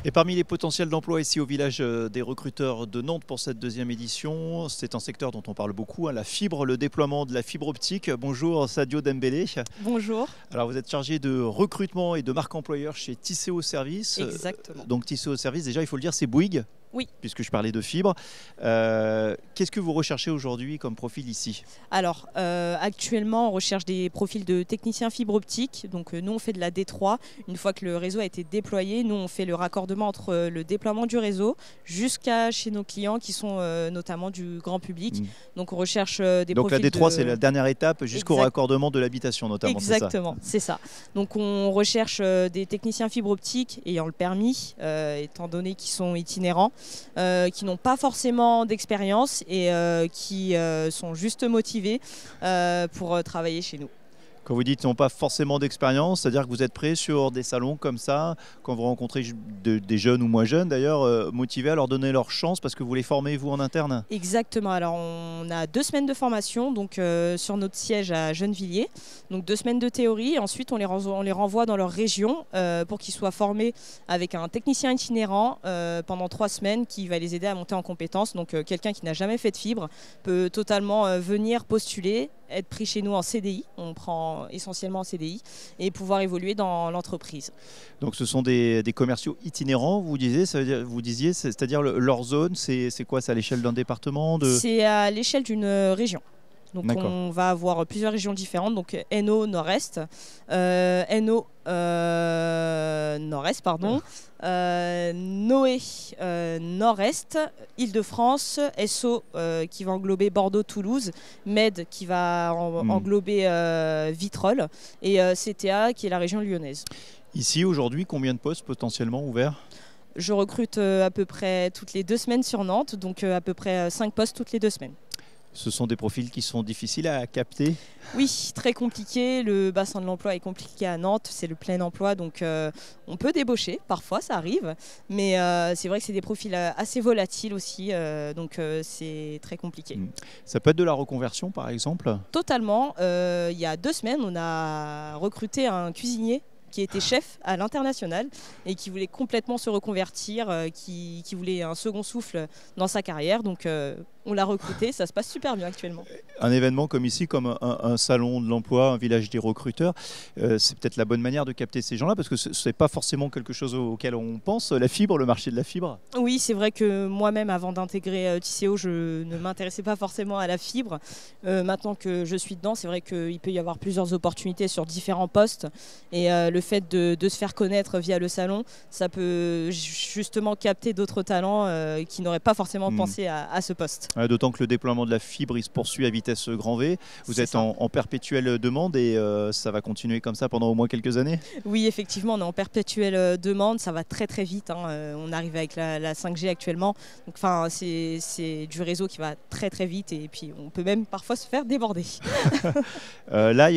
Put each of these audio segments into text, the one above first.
Et parmi les potentiels d'emploi ici au village des recruteurs de Nantes pour cette deuxième édition, c'est un secteur dont on parle beaucoup, hein, la fibre, le déploiement de la fibre optique. Bonjour Sadio Dembélé. Bonjour. Alors vous êtes chargé de recrutement et de marque employeur chez Tisséo Service. Exactement. Donc Tisséo Service, déjà il faut le dire, c'est Bouygues. Oui. Puisque je parlais de fibre. Qu'est-ce que vous recherchez aujourd'hui comme profil ici? Alors, actuellement, on recherche des profils de techniciens fibre optique. Donc, nous, on fait de la D3. Une fois que le réseau a été déployé, nous, on fait le raccordement entre le déploiement du réseau jusqu'à chez nos clients qui sont notamment du grand public. Donc, on recherche des Donc profils la D3, c'est la dernière étape jusqu'au raccordement de l'habitation notamment. Exactement, c'est ça. Donc, on recherche des techniciens fibre optique ayant le permis, étant donné qu'ils sont itinérants. Qui n'ont pas forcément d'expérience et qui sont juste motivés pour travailler chez nous. Quand vous dites qu'ils n'ont pas forcément d'expérience, c'est-à-dire que vous êtes prêt sur des salons comme ça, quand vous rencontrez des jeunes ou moins jeunes d'ailleurs, motivés à leur donner leur chance parce que vous les formez vous en interne? Exactement, alors on a 2 semaines de formation donc, sur notre siège à Gennevilliers, donc 2 semaines de théorie, ensuite on les renvoie dans leur région pour qu'ils soient formés avec un technicien itinérant pendant 3 semaines qui va les aider à monter en compétences. Donc quelqu'un qui n'a jamais fait de fibre peut totalement venir postuler, être pris chez nous en CDI, on prend essentiellement en CDI, et pouvoir évoluer dans l'entreprise. Donc ce sont des commerciaux itinérants, vous disiez, c'est-à-dire leur zone, c'est quoi? C'est à l'échelle d'un département C'est à l'échelle d'une région. Donc on va avoir plusieurs régions différentes, donc NO Nord-Est, NO Nord-Est, pardon, Noé Nord-Est, Île-de-France, SO qui va englober Bordeaux-Toulouse, MED qui va englober Vitrolles et CTA qui est la région lyonnaise. Ici aujourd'hui, combien de postes potentiellement ouverts? Je recrute à peu près toutes les 2 semaines sur Nantes, donc à peu près 5 postes toutes les 2 semaines. Ce sont des profils qui sont difficiles à capter? Oui, très compliqué. Le bassin de l'emploi est compliqué à Nantes, c'est le plein emploi, donc on peut débaucher, parfois ça arrive, mais c'est vrai que c'est des profils assez volatiles aussi, donc c'est très compliqué. Ça peut être de la reconversion par exemple? Totalement. Il y a 2 semaines, on a recruté un cuisinier qui était chef à l'international et qui voulait complètement se reconvertir, qui voulait un second souffle dans sa carrière. Donc on l'a recruté, ça se passe super bien actuellement. Un événement comme ici, comme un salon de l'emploi, un village des recruteurs, c'est peut-être la bonne manière de capter ces gens-là parce que ce n'est pas forcément quelque chose auquel on pense, la fibre, le marché de la fibre. Oui, c'est vrai que moi-même, avant d'intégrer Tisséo, je ne m'intéressais pas forcément à la fibre. Maintenant que je suis dedans, c'est vrai qu'il peut y avoir plusieurs opportunités sur différents postes et le fait de se faire connaître via le salon, ça peut justement capter d'autres talents qui n'auraient pas forcément pensé à ce poste. D'autant que le déploiement de la fibre, il se poursuit à vitesse grand V. Vous êtes en perpétuelle demande et ça va continuer comme ça pendant au moins quelques années? Oui, effectivement, on est en perpétuelle demande. Ça va très très vite. On arrive avec la 5G actuellement. Donc, c'est du réseau qui va très très vite et puis on peut même parfois se faire déborder. Là,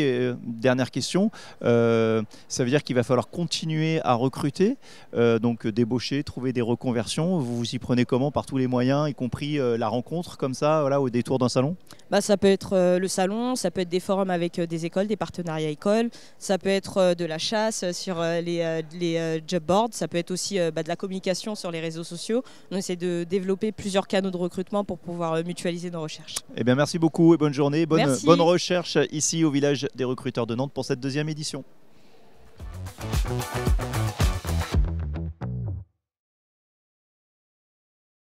dernière question. Ça veut dire qu'il va falloir continuer à recruter, donc débaucher, trouver des reconversions. Vous vous y prenez comment? Par tous les moyens, y compris la rencontre comme ça, voilà, au détour d'un salon? Ça peut être le salon, ça peut être des forums avec des écoles, des partenariats écoles, ça peut être de la chasse sur les job boards, ça peut être aussi de la communication sur les réseaux sociaux. On essaie de développer plusieurs canaux de recrutement pour pouvoir mutualiser nos recherches. Eh bien, merci beaucoup et bonne journée, bonne recherche ici au village des recruteurs de Nantes pour cette deuxième édition.